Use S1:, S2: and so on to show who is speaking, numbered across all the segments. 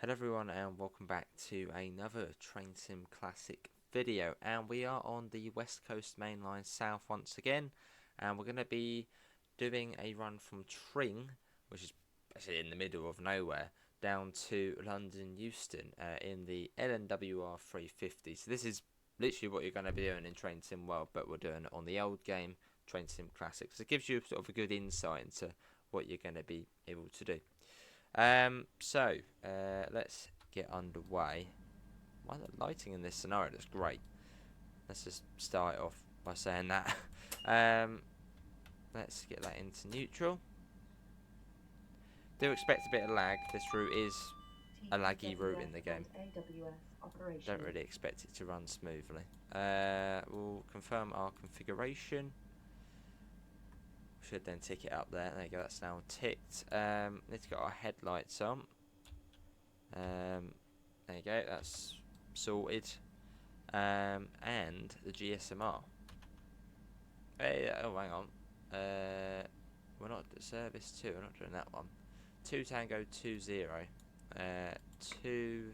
S1: Hello everyone and welcome back to another Train Sim Classic video, and we are on the West Coast Mainline South once again, and we're going to be doing a run from Tring, which is basically in the middle of nowhere, down to London Euston in the LNWR 350. So this is literally what you're going to be doing in Train Sim World, but we're doing it on the old game Train Sim Classic. So it gives you sort of a good insight into what you're going to be able to do. Let's get underway. Why the lighting in this scenario looks great. Let's just start off by saying that. Let's get that into neutral. Do expect a bit of lag. This route is a laggy route in the game. Don't really expect it to run smoothly. We'll confirm our configuration. Should then tick it up there. There you go, that's now ticked. Need to get our headlights on. There you go, that's sorted. And the GSMR. Hey, oh, hang on. We're not at service 2, we're not doing that one. 2 Tango 2 0. 2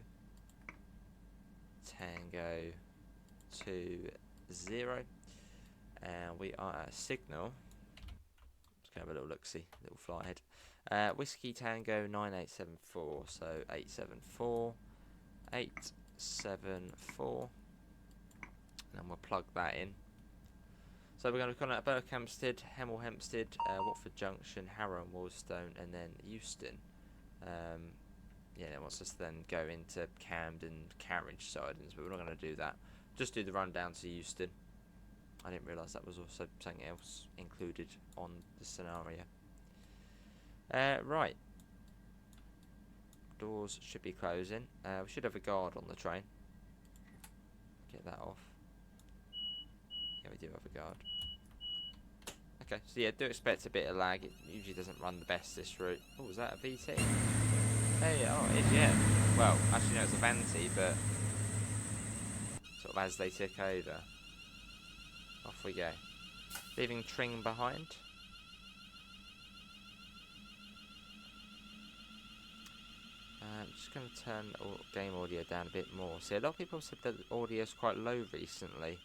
S1: Tango 2 0. And we are at signal. Have a little look-see, little fly ahead. Whiskey Tango 9874, so 874, 874, and we'll plug that in. So we're going to be calling out Berkhamsted, Hemel-Hempstead, Watford Junction, Harrow and Wealdstone, and then Euston. Yeah, it wants us to then go into Camden, Carriage sidings, but we're not going to do that. Just do the run down to Euston. I didn't realise that was also something else included on the scenario. Right. Doors should be closing. We should have a guard on the train. Get that off. Yeah, we do have a guard. Okay, so yeah, do expect a bit of lag. It usually doesn't run the best, this route. Oh, was that a VT? Hey, oh, it is, yeah. Well, actually no, it's a Vanti, but sort of as they took over. Off we go. Leaving Tring behind. I'm just going to turn game audio down a bit more. See, a lot of people said that the audio is quite low recently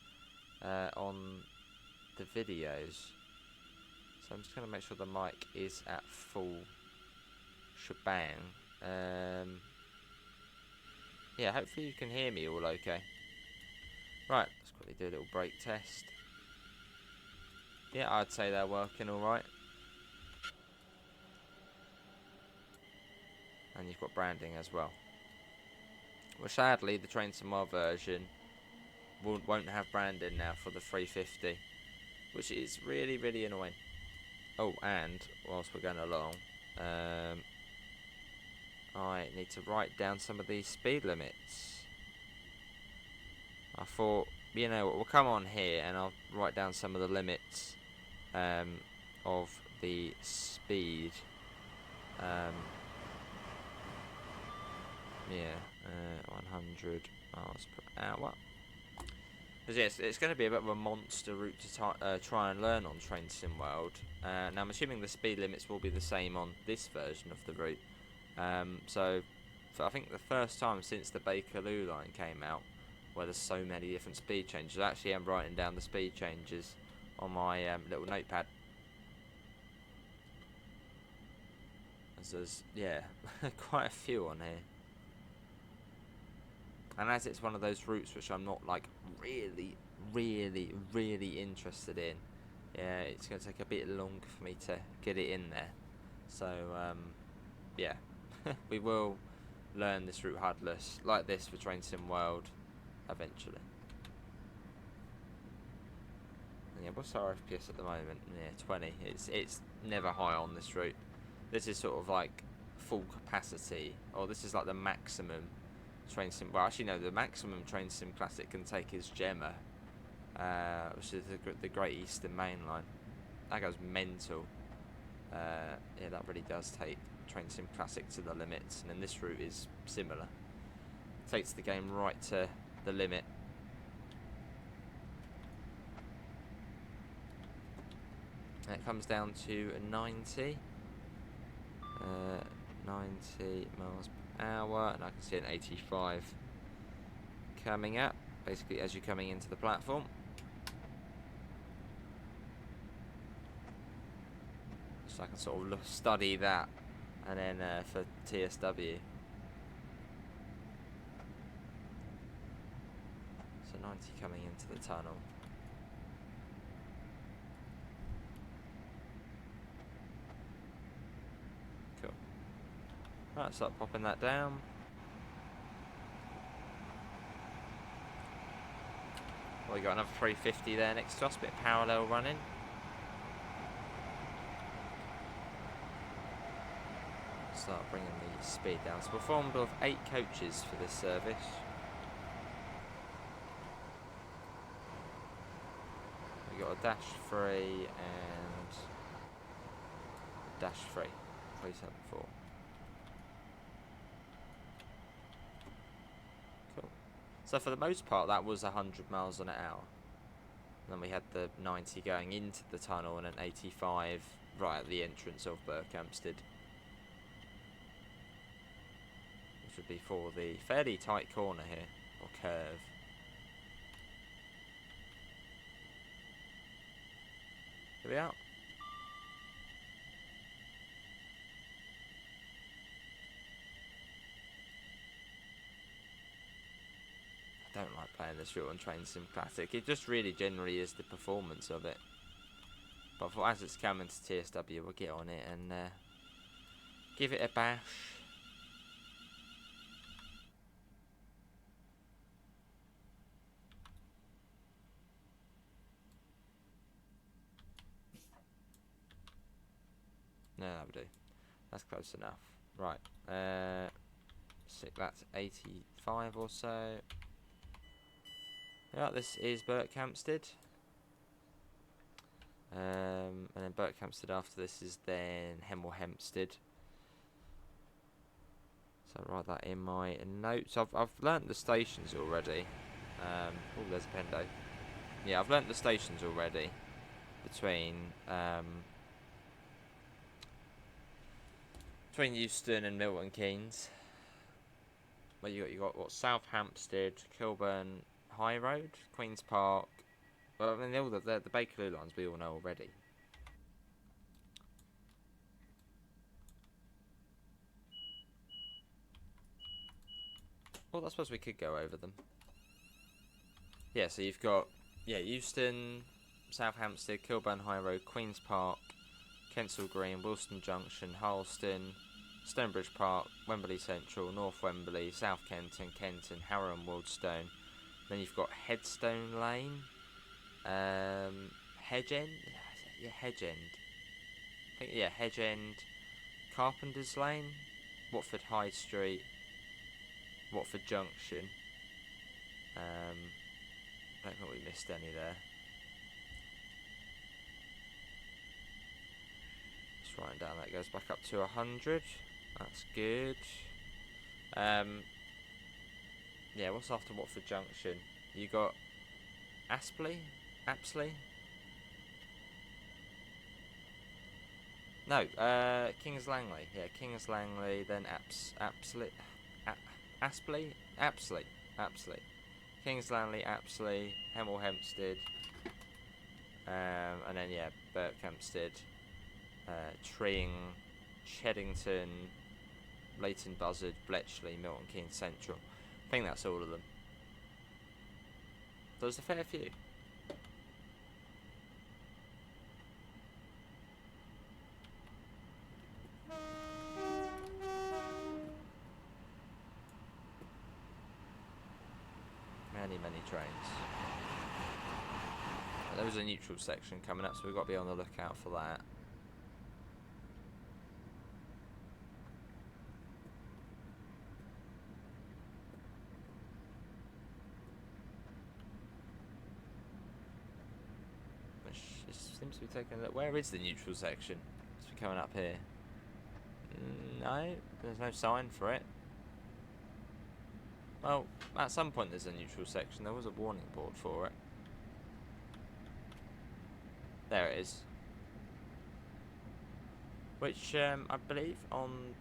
S1: on the videos. So I'm just going to make sure the mic is at full shebang. Yeah, hopefully you can hear me all okay. Right, let's quickly do a little brake test. Yeah, I'd say they're working alright. And you've got branding as well. Well, sadly, the Train Sim World version won't have branding now for the 350, which is really, really annoying. Oh, and whilst we're going along, I need to write down some of these speed limits. I thought, you know what, we'll come on here and I'll write down some of the limits of the speed. Yeah, 100 miles per hour. Because yes, it's going to be a bit of a monster route to try and learn on Train Sim World. Now I'm assuming the speed limits will be the same on this version of the route. So I think the first time since the Bakerloo line came out, where there's so many different speed changes, I actually am writing down the speed changes on my little notepad. As there's, yeah, quite a few on here. And as it's one of those routes which I'm not like really interested in, yeah, it's going to take a bit longer for me to get it in there. So yeah, we will learn this route HUDless like this for Train Sim World eventually. And yeah, what's our FPS at the moment? Yeah, 20. It's never high on this route. This is sort of like full capacity, or this is like the maximum Train Sim. Well, actually no, the maximum Train Sim Classic can take is Gemma, which is the Great Eastern Main Line. That goes mental. Yeah, that really does take Train Sim Classic to the limits, and then this route is similar. Takes the game right to the limit. And it comes down to 90 miles hour, and I can see an 85 coming up, basically as you're coming into the platform. So I can sort of study that, and then for TSW. So 90 coming into the tunnel. Cool. Right, start popping that down. Well, we got another 350 there next to us, bit parallel running. Start bringing the speed down. So we're formed of 8 coaches for this service. We got a dash 3 and a dash 3, 374. Cool. So for the most part, that was 100 miles an hour. And then we had the 90 going into the tunnel and an 85 right at the entrance of Berkhamsted, which would be for the fairly tight corner here, or curve. Here we are. I don't like playing this route on Train Sim Classic. It just really generally is the performance of it. But for as it's coming to TSW, we'll get on it and give it a bash. No, that would do. That's close enough. Right. That's 85 or so. Yeah, this is Berkhamsted. And then Berkhamsted after this is then Hemel-Hempstead. So I'll write that in my notes. I've learnt the stations already. Oh, there's a Pendo. Yeah, I've learnt the stations already between Euston and Milton Keynes. Well, you got what, South Hampstead, Kilburn High Road, Queen's Park. Well, I mean, all the Bakerloo lines we all know already. Well, I suppose we could go over them. Yeah, so you've got Euston, South Hampstead, Kilburn High Road, Queen's Park, Kensal Green, Wilson Junction, Harleston, Stonebridge Park, Wembley Central, North Wembley, South Kenton, Harrow and Wealdstone. Then you've got Headstone Lane, Hedge End, Hedge End. Hedge End, Carpenter's Lane, Watford High Street, Watford Junction. I don't think we missed any there. Just writing down that goes back up to 100. That's good. Yeah, what's after Watford Junction? You got Apsley? No, King's Langley. Yeah, King's Langley, then Apsley. King's Langley, Apsley, Hemel Hempstead, and then Berkhamsted, Tring, Cheddington, Leighton Buzzard, Bletchley, Milton Keynes Central. I think that's all of them. There's a fair few. Many trains. There was a neutral section coming up, so we've got to be on the lookout for that. Which seems to be taking a look. Where is the neutral section? It's coming up here. No, there's no sign for it. Well, at some point there's a neutral section. There was a warning board for it. There it is. Which I believe on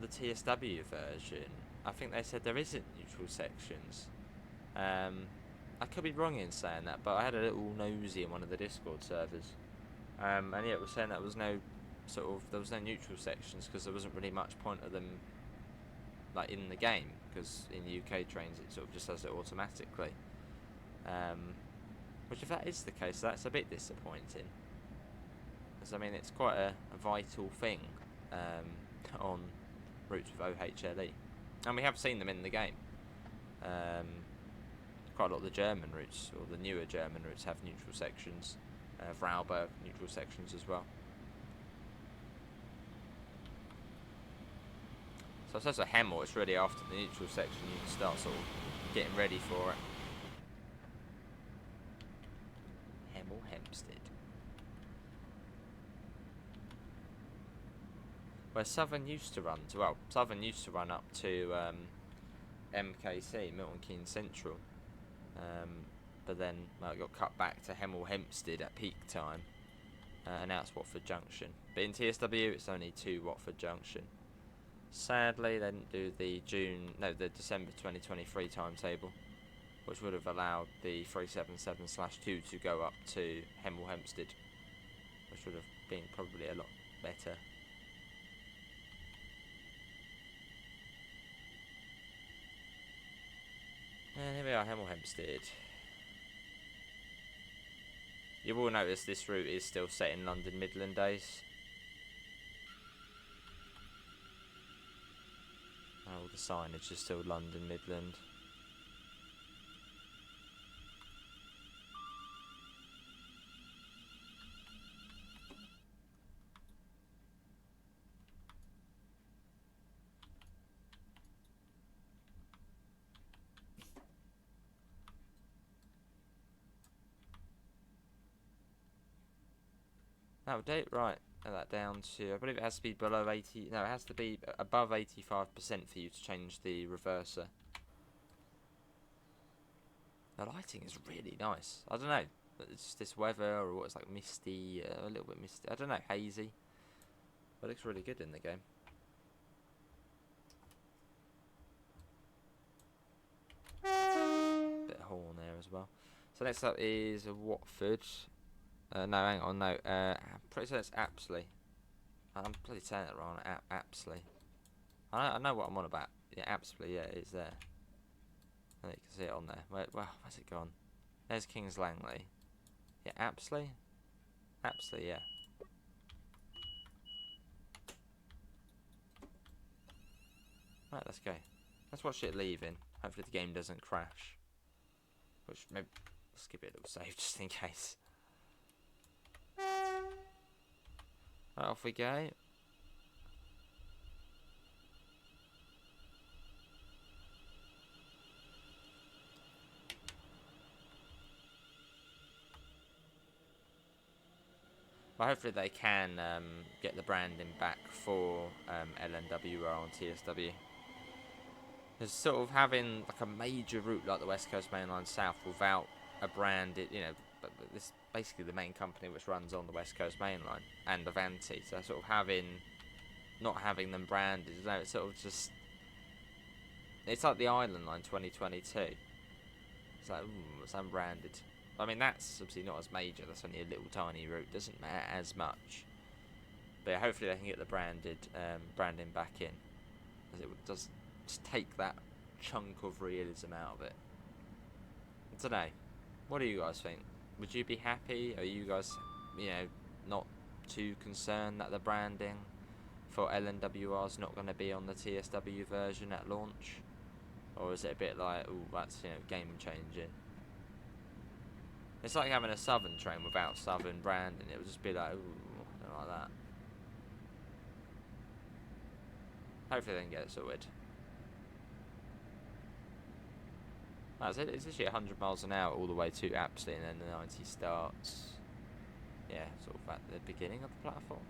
S1: the TSW version, I think they said there isn't neutral sections. I could be wrong in saying that, but I had a little nosy in one of the Discord servers, and yeah, it was saying that there was no neutral sections because there wasn't really much point of them like in the game, because in the UK trains it sort of just does it automatically. Which, if that is the case, that's a bit disappointing, because I mean it's quite a vital thing on routes with OHLE, and we have seen them in the game. Quite a lot of the German routes, or the newer German routes, have neutral sections. Vrauberg neutral sections as well. So I suppose a Hemel, it's really after the neutral section you can start sort of getting ready for it. Hempstead. Where Southern used to run to, Southern used to run up to MKC, Milton Keynes Central. But then it got cut back to Hemel Hempstead at peak time. And now it's Watford Junction. But in TSW it's only to Watford Junction. Sadly they didn't do the December 2023 timetable, which would have allowed the 377/2 to go up to Hemel Hempstead, which would have been probably a lot better. And here we are, Hemel Hempstead. You will notice this route is still set in London Midland days. All the signage is still London Midland. No, date right. That down to, I believe it has to be below 80. No, it has to be above 85% for you to change the reverser. The lighting is really nice. I don't know, it's just this weather, or what, it's like misty, a little bit misty. I don't know, hazy. But it looks really good in the game. Bit of horn there as well. So next up is Watford. No, hang on, no. I'm pretty sure it's Apsley. I'm bloody saying it wrong. Apsley. I know what I'm on about. Yeah, Apsley. Yeah, it's there. I think you can see it on there. Where's it gone? There's King's Langley. Yeah, Apsley. Apsley. Yeah. Right, let's go. Let's watch it leaving. Hopefully the game doesn't crash. Which, maybe let's give it a little save just in case. Right, off we go. Well, hopefully they can get the branding back for LNWR on TSW. Because sort of having like a major route like the West Coast Mainline South without a branded, but this basically the main company which runs on the West Coast Mainline and Avanti. So sort of not having them branded, it's sort of just, it's like the Island Line 2022. It's like, it's unbranded. I mean, that's obviously not as major. That's only a little tiny route. Doesn't matter as much. But yeah, hopefully they can get the branding back in, as it does just take that chunk of realism out of it. I don't know. What do you guys think? Would you be happy? Are you guys, not too concerned that the branding for LNWR is not going to be on the TSW version at launch? Or is it a bit like, ooh, that's, game changing? It's like having a Southern train without Southern branding. It would just be like, ooh, I don't like that. Hopefully they can get it sorted. That's it. It's literally 100 miles an hour all the way to Apsley, and then the 90 starts. Yeah, sort of at the beginning of the platform.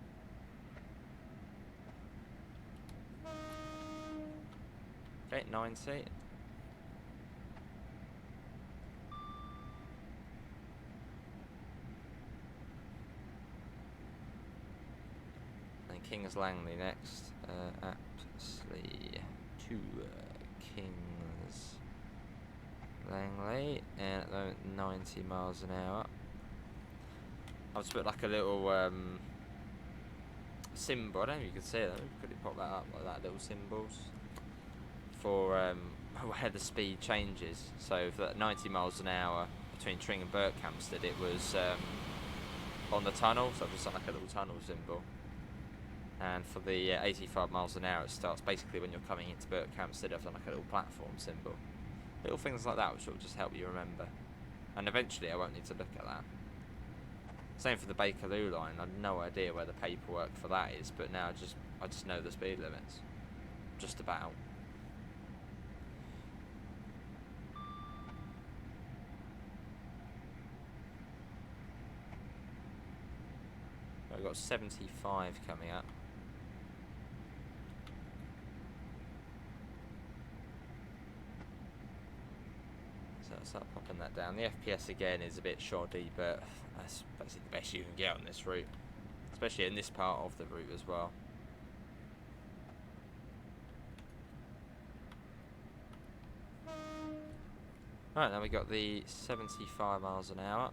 S1: Okay, 90. And King's Langley next. Apsley to Kings Langley, and at the moment 90 miles an hour. I've just put like a little symbol, I don't know if you can see it, could you pop that up like that, little symbols for where the speed changes. So for that 90 miles an hour between Tring and Berkhamsted, it was on the tunnel, so I've just done like a little tunnel symbol. And for the 85 miles an hour, it starts basically when you're coming into Berkhamsted. I've done like a little platform symbol. Little things like that which will just help you remember. And eventually I won't need to look at that. Same for the Bakerloo line. I have no idea where the paperwork for that is, but now I just know the speed limits. Just about. I've got 75 coming up. So I'll start popping that down. The FPS again is a bit shoddy, but that's basically the best you can get on this route. Especially in this part of the route as well. Right, now we got the 75 miles an hour,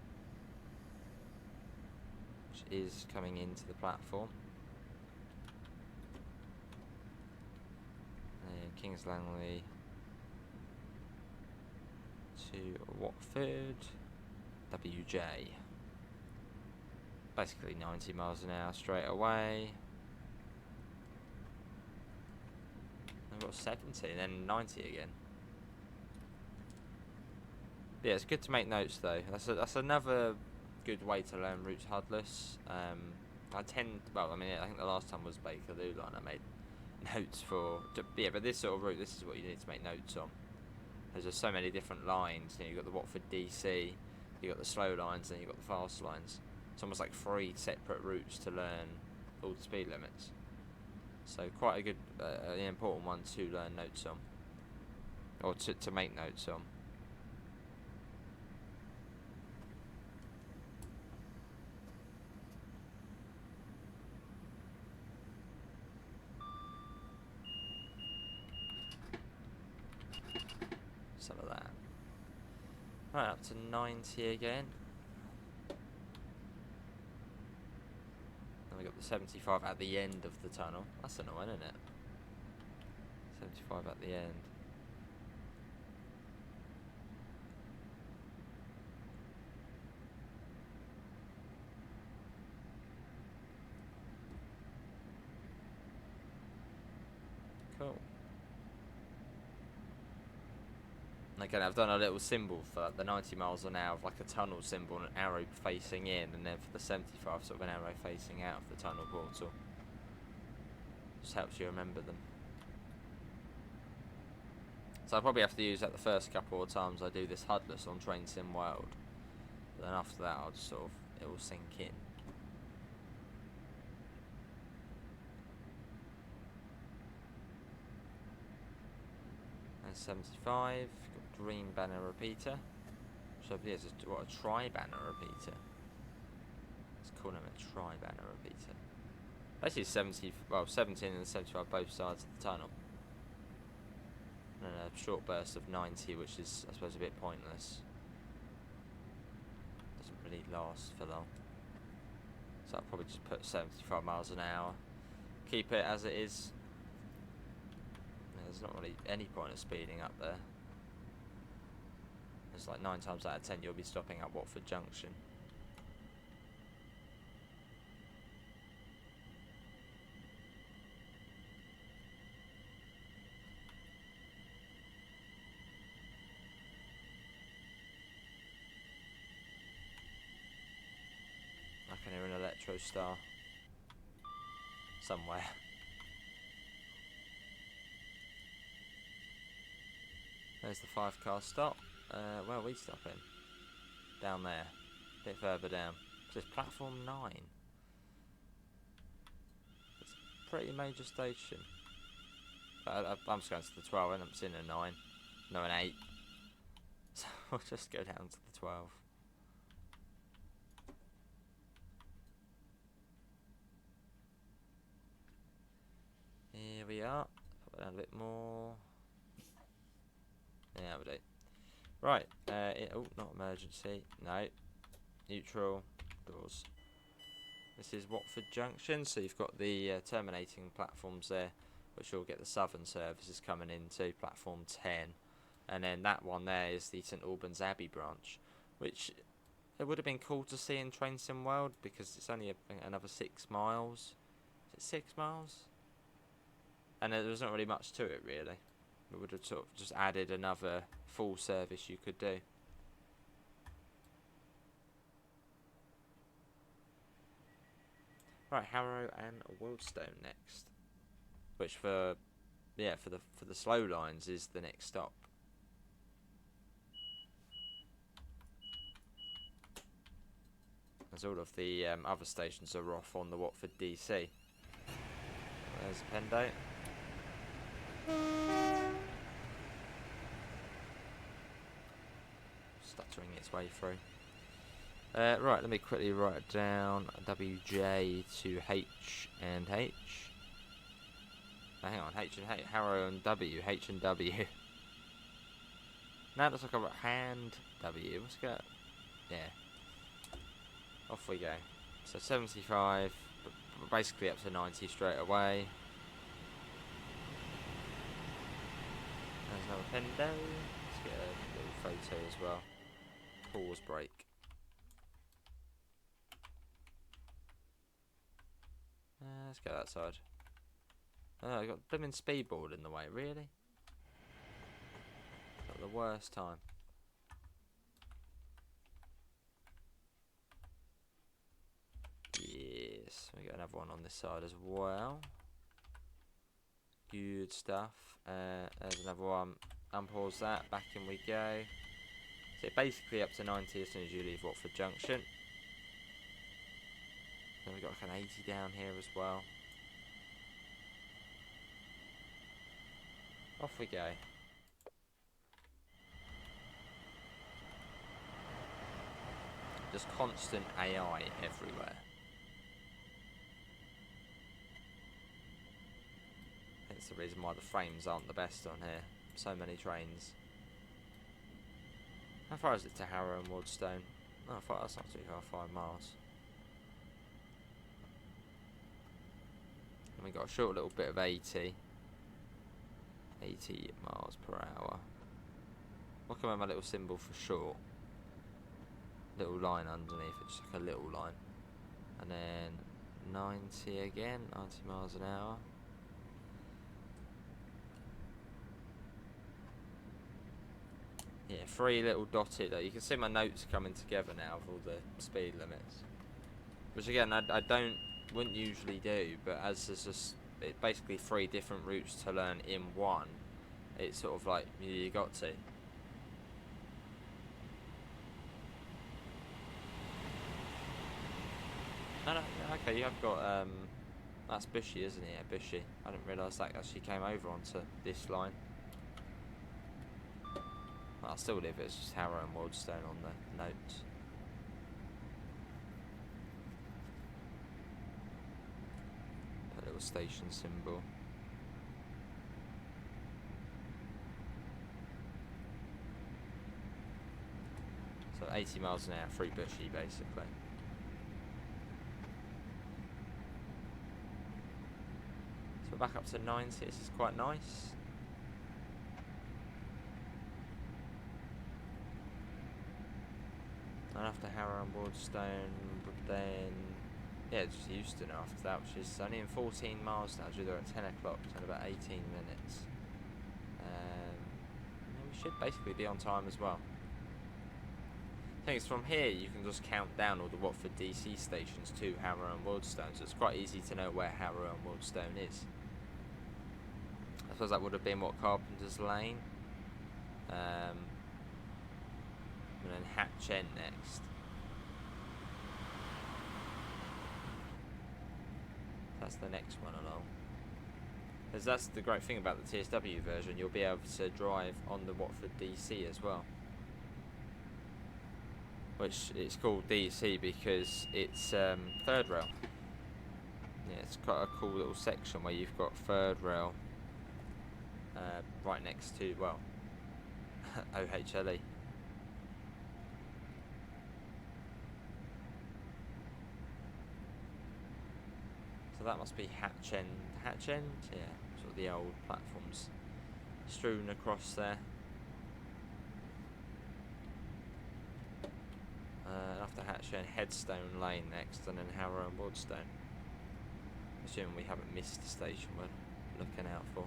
S1: which is coming into the platform. And Kings Langley to Watford, WJ. Basically 90 miles an hour straight away. I've got 70 and then 90 again. Yeah, it's good to make notes though. That's another good way to learn routes HUDless. I think the last time was Bakerloo line. I made notes for, yeah, but this sort of route, this is what you need to make notes on. There's just so many different lines. You know, you've got the Watford DC, you've got the slow lines, and you've got the fast lines. It's almost like 3 separate routes to learn all the speed limits. So quite a good, an important one to learn notes on, or to make notes on. Some of that. Right, up to 90 again. Then we got the 75 at the end of the tunnel. That's annoying, isn't it? 75 at the end. Cool. Again, I've done a little symbol for the 90 miles an hour of like a tunnel symbol and an arrow facing in, and then for the 75 sort of an arrow facing out of the tunnel portal. Just helps you remember them. So I'll probably have to use that the first couple of times I do this HUDless on Train Sim World. But then after that I'll just it will sink in. And 75. Green banner repeater. So yeah, it's just what, a tri-banner repeater. Let's call him a tri-banner repeater. Basically 17 and 75 both sides of the tunnel. And a short burst of 90, which is, I suppose, a bit pointless. Doesn't really last for long. So I'll probably just put 75 miles an hour. Keep it as it is. There's not really any point of speeding up there. It's like 9 times out of 10 you'll be stopping at Watford Junction. I can hear an Electro Star somewhere. There's the 5-car stop. Where are we stopping? Down there. A bit further down. So it's platform 9. It's a pretty major station. But I'm just going to the 12 and I'm seeing a 9. No, an 8. So we'll just go down to the 12. Drop it down a bit more. Yeah, we do. Right. Oh, not emergency. No. Neutral. Doors. This is Watford Junction, so you've got the terminating platforms there, which will get the southern services coming into platform 10. And then that one there is the St Albans Abbey branch, which it would have been cool to see in Train Sim World because it's only another 6 miles. Is it 6 miles? And there's not really much to it, really. It would have sort of just added another full service you could do. Right, Harrow and Wealdstone next, which for the slow lines is the next stop. As all of the other stations are off on the Watford DC. There's Pendo. Stuttering its way through. Right, let me quickly write it down. WJ to H and H. Oh, hang on, H and H. Harrow and W. H and W. Now it looks like I've got hand W. Let's go. Yeah. Off we go. So 75, basically up to 90 straight away. There's another Pendo. Let's get a little photo as well. Pause break. Let's go that side. Oh, I got blooming speedboard in the way, really? Got the worst time. Yes, we got another one on this side as well. Good stuff. There's another one. Unpause that, back in we go. So basically up to 90 as soon as you leave Watford Junction. Then we've got like an 80 down here as well. Off we go. Just constant AI everywhere. That's the reason why the frames aren't the best on here. So many trains. How far is it to Harrow and Wealdstone? Oh, that's not too far, 5 miles. And we got a short little bit of 80 miles per hour. Look at my little symbol for short. Little line underneath it, just like a little line. And then 90 again, 90 miles an hour. Yeah, 3 little dotted. You can see my notes coming together now of all the speed limits. Which again, I wouldn't usually do, but as there's just basically 3 different routes to learn in one, it's sort of like you got to. No, okay, you have got that's Bushy, isn't it? Yeah, Bushy. I didn't realise that actually came over onto this line. I'll still leave it as just Harrow and Wealdstone on the notes. Put a little station symbol. So 80 miles an hour, through Bushy basically. So we're back up to 90, this is quite nice. And after Harrow and Wealdstone, but then, yeah, just Euston after that, which is only in 14 miles now, due there at 10 o'clock, so in about 18 minutes. We should basically be on time as well. The thing is, from here, you can just count down all the Watford DC stations to Harrow and Wealdstone, so it's quite easy to know where Harrow and Wealdstone is. I suppose that would have been what, Carpenter's Lane? And then Hatch End next. That's the next one along. Because that's the great thing about the TSW version, you'll be able to drive on the Watford DC as well. Which it's called DC because it's third rail. Yeah, it's got a cool little section where you've got third rail right next to, well, OHLE. So that must be Hatch End. Hatch End? Yeah, sort of the old platforms strewn across there. After Hatch End, Headstone Lane next, and then Harrow and Wealdstone. Assuming we haven't missed the station we're looking out for.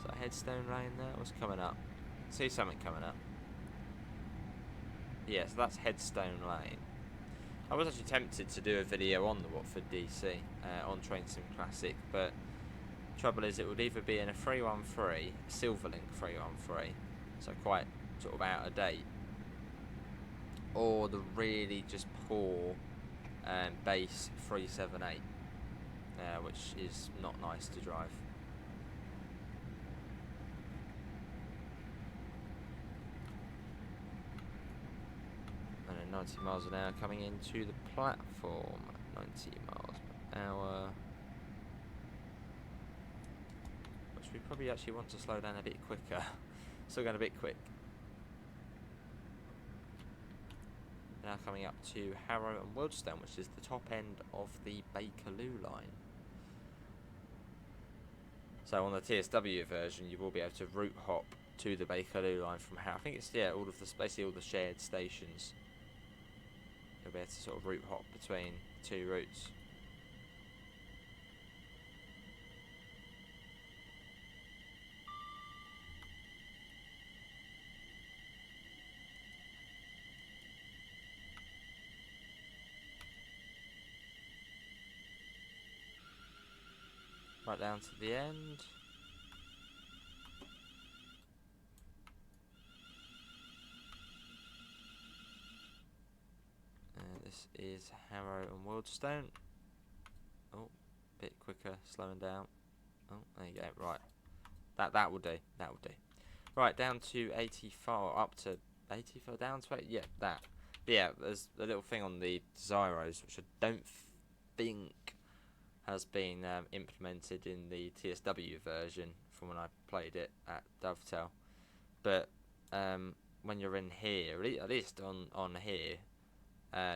S1: So Headstone Lane there, what's coming up? See something coming up. Yeah, so that's Headstone Lane. I was actually tempted to do a video on the Watford DC on Train Sim Classic, but trouble is it would either be in a 313, a Silverlink 313, so quite sort of out of date, or the really just poor base 378, which is not nice to drive. And then 90 miles an hour coming into the platform. 90 miles per hour. Which we probably actually want to slow down a bit quicker. Still going a bit quick. Now coming up to Harrow and Wealdstone, which is the top end of the Bakerloo line. So on the TSW version, you will be able to route hop to the Bakerloo line from Harrow. I think it's, yeah, all of the, basically all the shared stations. You'll be able to sort of route hop between two routes. Right down to the end. This is Harrow and Wealdstone. Oh, bit quicker, slowing down. Oh, there you go. Right, that will do. That will do. Right, down to 84, up to 84, down to 8. Yeah, that. But yeah, there's a little thing on the Desiros which I don't think has been implemented in the TSW version from when I played it at Dovetail. But when you're in here, at least on here,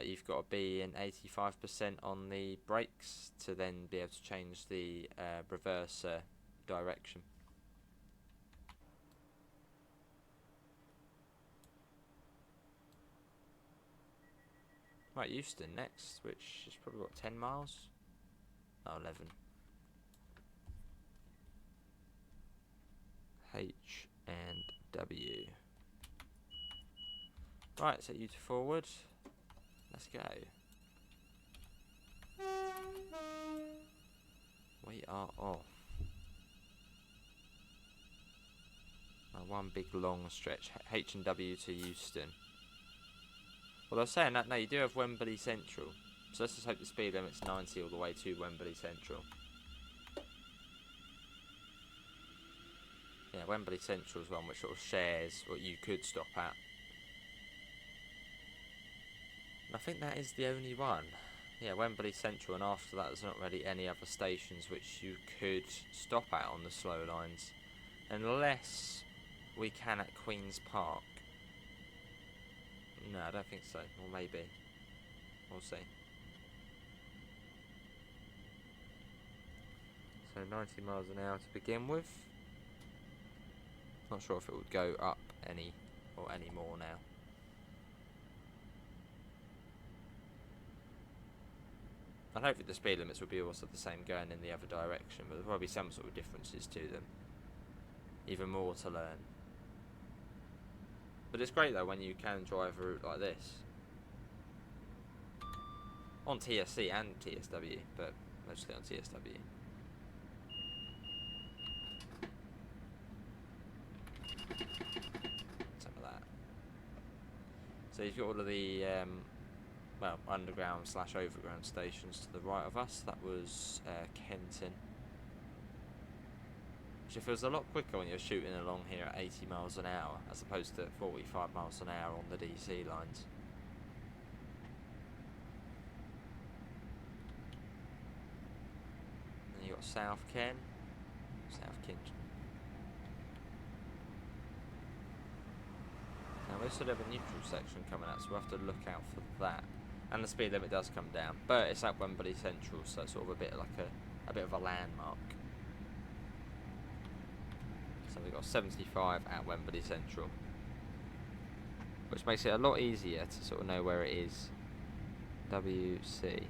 S1: you've got to be in 85% on the brakes to then be able to change the reverse direction. Right, Euston next, which is probably what, 10 miles? Oh, 11. H and W. Right, set you to forward. Let's go. We are off. One big long stretch. H and W to Euston. Well, I was saying that, no, you do have Wembley Central. So let's just hope the speed limit's 90 all the way to Wembley Central. Yeah, Wembley Central is one which sort of shares what you could stop at. And I think that is the only one. Yeah, Wembley Central, and after that there's not really any other stations which you could stop at on the slow lines. Unless we can at Queen's Park. No, I don't think so. Or maybe. We'll see. So 90 miles an hour to begin with. Not sure if it would go up any or any more now. And hopefully the speed limits would be also the same going in the other direction, but there'll probably be some sort of differences to them. Even more to learn. But it's great though when you can drive a route like this. On TSC and TSW, but mostly on TSW. Some of that. So you've got all of the well, underground / overground stations to the right of us. That was Kenton. Which feels a lot quicker when you're shooting along here at 80 miles an hour as opposed to 45 miles an hour on the DC lines. Then you got South Ken. South Kinch. Now we also have a neutral section coming out, so we'll have to look out for that. And the speed limit does come down, but it's at Wembley Central, so it's sort of a bit like a bit of a landmark. So we've got 75 at Wembley Central, which makes it a lot easier to sort of know where it is. WC.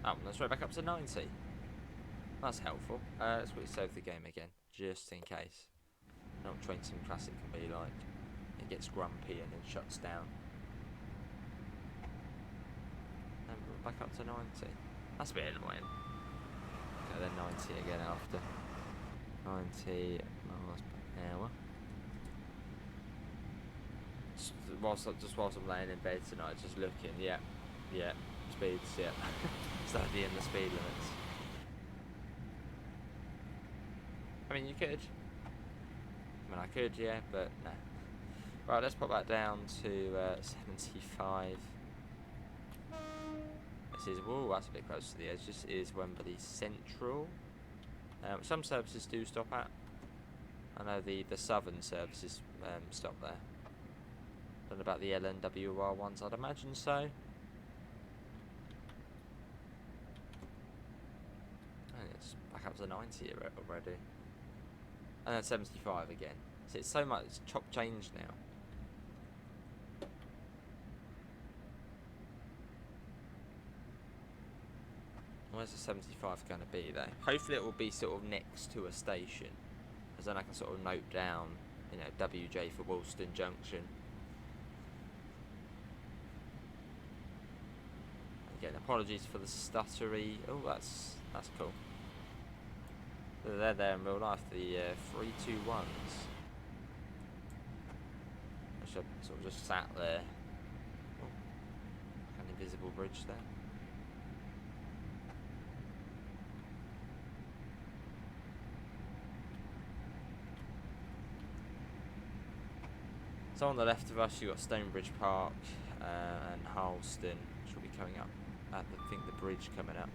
S1: Oh, let's right back up to 90. That's helpful. Let's quickly save the game again, just in case. You know what Train Sim Classic can be like. It gets grumpy and then shuts down. And we're back up to 90. That's a bit annoying. Okay, then 90 again after. 90 miles per hour. Just whilst I'm laying in bed tonight, just looking, yeah, speeds, yeah. Studying the speed limits. I mean, you could. I mean, I could, yeah, but no. Right, let's pop that down to 75. This is, whoa, that's a bit close to the edge. This is Wembley Central. Some services do stop at. I know the southern services stop there. Don't know about the LNWR ones, I'd imagine so. And it's back up to 90 already. And then 75 again. So it's so much chop change now. Where's the 75 going to be though? Hopefully it will be sort of next to a station, because then I can sort of note down, you know, WJ for Wealdstone Junction. Again, apologies for the stuttery. Oh, that's cool. They're there in real life, the 321s. Which are sort of just sat there. Oh, an invisible bridge there. So on the left of us, you've got Stonebridge Park and Harleston, which will be coming up. I think the bridge coming up.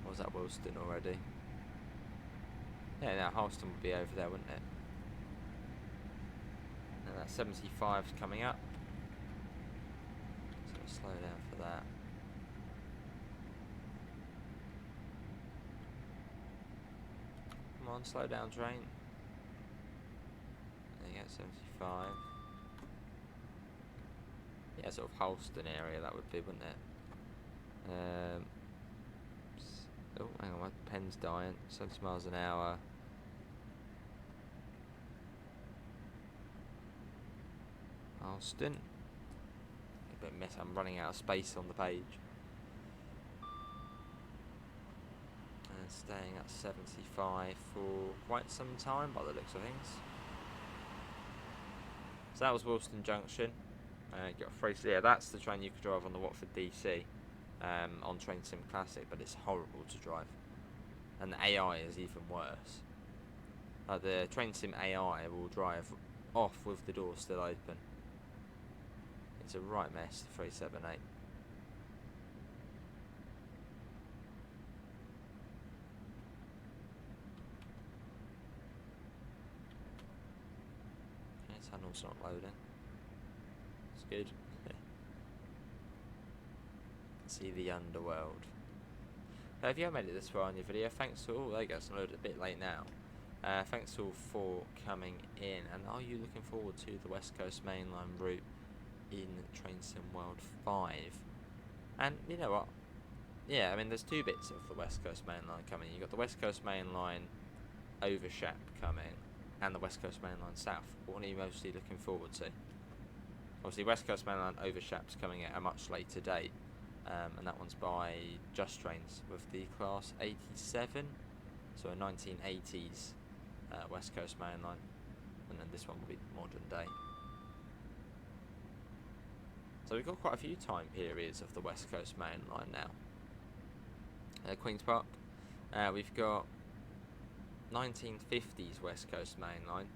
S1: Or was that Wealdstone already? Yeah, now Harleston would be over there, wouldn't it? And that 75's coming up. So we'll slow down for that. Come on, slow down, train. There you go, 75. Yeah, sort of Harleston area that would be, wouldn't it? Oh, hang on, my pen's dying. 70 miles an hour. Euston. A bit mess. I'm running out of space on the page. And staying at 75 for quite some time by the looks of things. So that was Wealdstone Junction. Got free. So yeah, that's the train you could drive on the Watford DC on Train Sim Classic, but it's horrible to drive, and the AI is even worse. The Train Sim AI will drive off with the door still open. It's a right mess, the 378. Okay, tunnel's not loading. It's good. See the underworld. If you haven't made it this far in your video, thanks to all. There you go, it's loaded a bit late now. Thanks all for coming in. And are you looking forward to the West Coast Mainline route in Train Sim World 5? And you know what? Yeah, I mean, there's two bits of the West Coast Mainline coming. You've got the West Coast Mainline Overshap coming, and the West Coast Mainline South. What are you mostly looking forward to? Obviously, West Coast Mainline Overshap's coming at a much later date. And that one's by Just Trains with the Class 87, so a 1980s West Coast Mainline, and then this one will be modern day. So we've got quite a few time periods of the West Coast Mainline now. Queen's Park, we've got 1950s West Coast Mainline,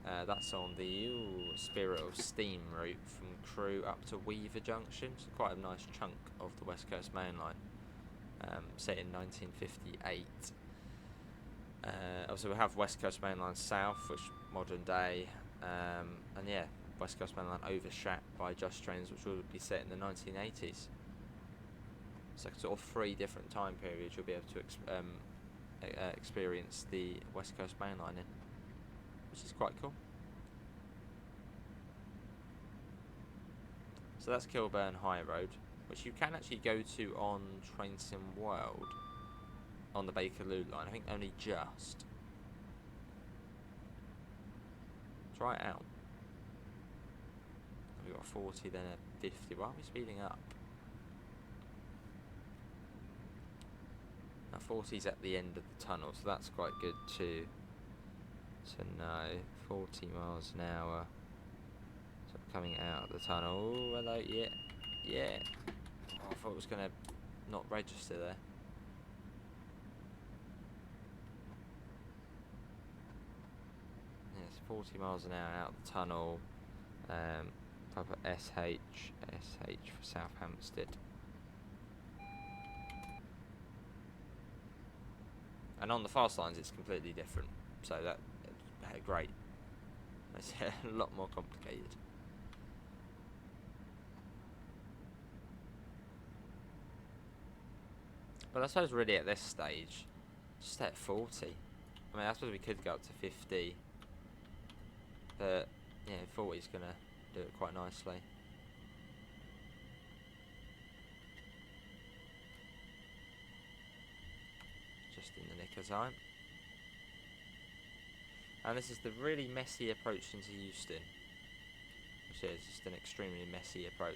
S1: That's on the Spirit of Steam route from Crewe up to Weaver Junction. It's quite a nice chunk of the West Coast Mainline, set in 1958. Also, we have West Coast Mainline South, which modern day, and yeah, West Coast Mainline Overshat by Just Trains, which will be set in the 1980s. So sort of 3 different time periods you'll be able to experience the West Coast Mainline in, which is quite cool. So that's Kilburn High Road, which you can actually go to on Trainsim World on the Bakerloo line. I think only just. Try it out. We've got a 40, then a 50. Why are we speeding up? Now 40's at the end of the tunnel, so that's quite good to know. 40 miles an hour. So coming out of the tunnel. Oh, hello, yeah. Yeah. Oh, I thought it was going to not register there. Yes, 40 miles an hour out the tunnel. Papa SH for Berkhamsted. And on the fast lines it's completely different, so that's great. It's a lot more complicated. But I suppose really at this stage, just at 40. I mean, I suppose we could go up to 50, but yeah, 40's gonna do it quite nicely. Just in the nick of time. And this is the really messy approach into Euston, which is just an extremely messy approach.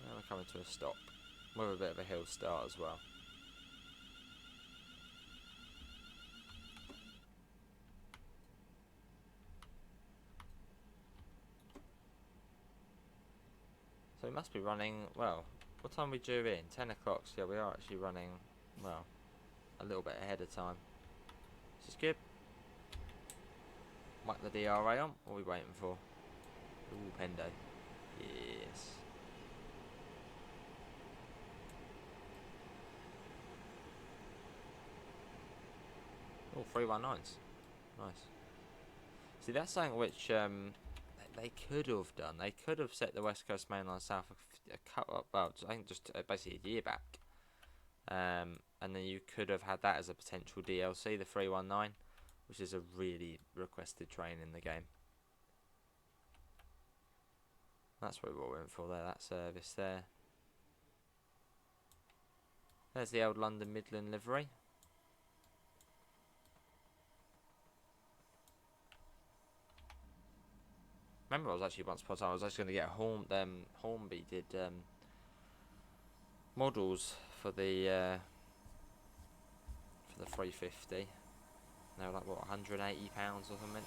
S1: And we're coming to a stop with a bit of a hill start as well. So we must be running, well, what time are we due in? 10 o'clock, so yeah, we are actually running, well, a little bit ahead of time. This is good. Whack the DRA on, what are we waiting for? Ooh, Pendo. Yes. Oh, 319s. Nice. See, that's something which they could have done. They could have set the West Coast Mainline South well, I think just basically a year back. And then you could have had that as a potential DLC, the 319, which is a really requested train in the game. That's what we went for there, that service there. There's the old London Midland livery. Remember, I was actually once upon a time I was actually going to get Hornby did models for the 350. They were like what, £180 or something.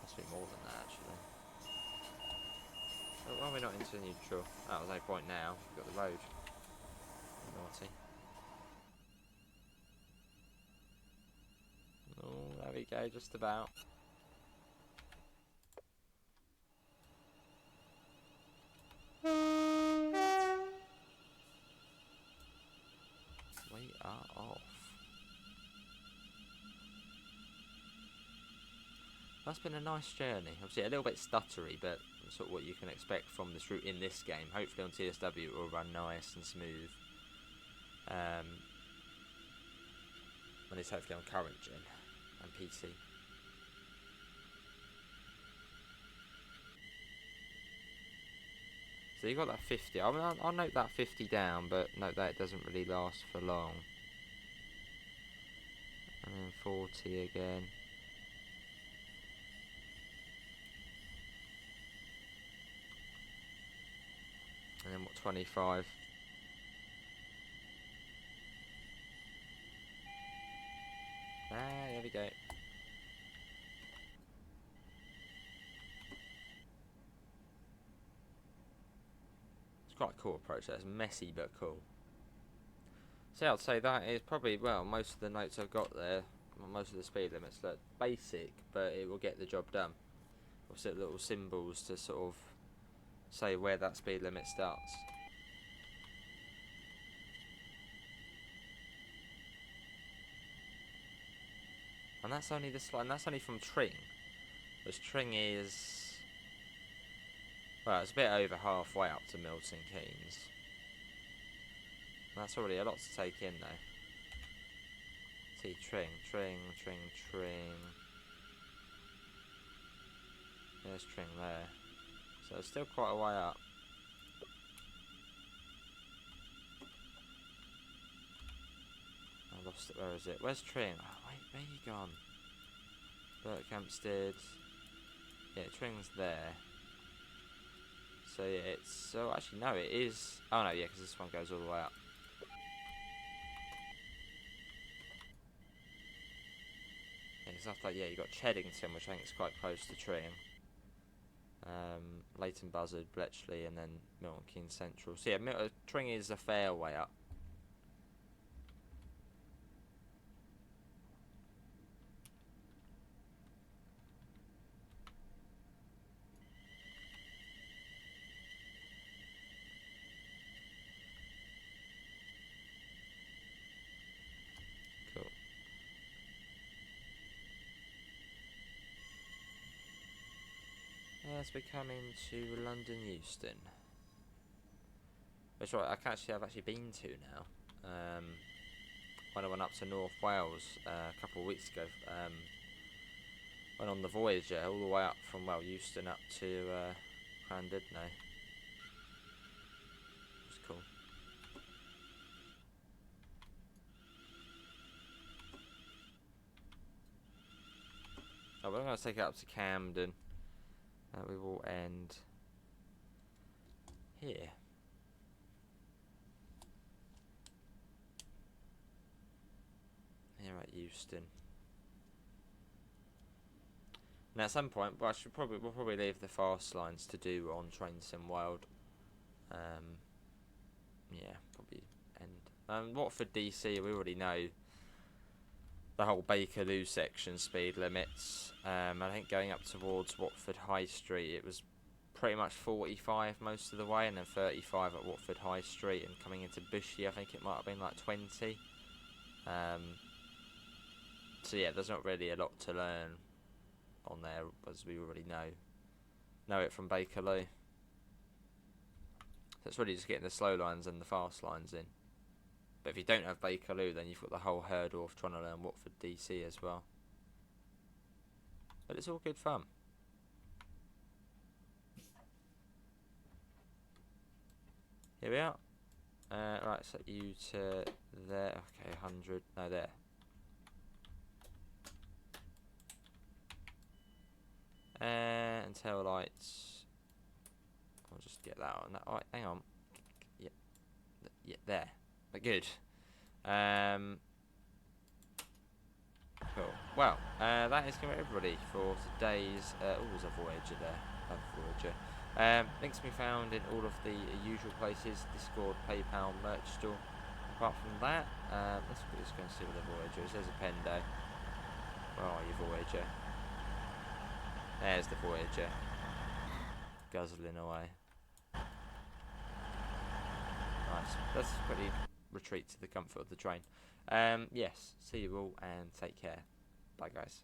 S1: Must be more than that actually. Oh, why are we not into neutral? Oh, there's no point now. We've got the road. Naughty. Oh, there we go, just about. We are off. That's been a nice journey. Obviously a little bit stuttery, but sort of what you can expect from this route in this game. Hopefully on TSW it will run nice and smooth. And it's hopefully on current gen and PC. So you got that 50. I mean, I'll note that 50 down, but note that it doesn't really last for long. And then 40 again. And then what, 25? we go. It's quite a cool approach. That's messy but cool. So I'd say that is probably, well, most of the notes I've got there, most of the speed limits, look basic, but it will get the job done. We'll set little symbols to sort of say where that speed limit starts. And that's only the and that's only from Tring. Because Tring is, well, it's a bit over halfway up to Milton Keynes. And that's already a lot to take in though. See, Tring. There's Tring there. So it's still quite a way up. I lost it. Where is it? Where's Tring? Oh, wait, where you gone? Berkhamsted. Yeah, Tring's there. So yeah, it's, so actually no, it is. Oh no, yeah, because this one goes all the way up. Yeah, it's after, yeah, you got Cheddington, which I think is quite close to Tring. Leighton Buzzard, Bletchley, and then Milton Keynes Central. So yeah, Tring is a fair way up. Cool. As we come into London Euston, which right, I've actually been to now. When I went up to North Wales a couple of weeks ago, went on the Voyager all the way up from, well, Euston up to Llandudno. It was cool. Oh, we're going to take it up to Camden. We will end here. Here at Euston. Now at some point, well, we'll probably leave the fast lines to do on Trains in Wild. Yeah, probably end. Watford DC, we already know the whole Bakerloo section speed limits. I think going up towards Watford High Street, it was pretty much 45 most of the way, and then 35 at Watford High Street, and coming into Bushy, I think it might have been like 20. So yeah, there's not really a lot to learn on there, as we already know it from Bakerloo. So it's really just getting the slow lines and the fast lines in. But if you don't have Bakerloo, then you've got the whole hurdle of trying to learn Watford DC as well. But it's all good fun. Here we are. Right, set you to there. Okay, 100. No, there. And tail lights. I'll just get that on. Alright, hang on. Yeah, there. But good. Cool. Well, that is going to be everybody for today's. There's a Voyager there. Links can be found in all of the usual places: Discord, PayPal, merch store. Apart from that, let's just go and see what the Voyager is. There's a Pendo. Where are you, Voyager? There's the Voyager. Guzzling away. Nice. Let's quickly retreat to the comfort of the train. Yes, see you all and take care. Bye, guys.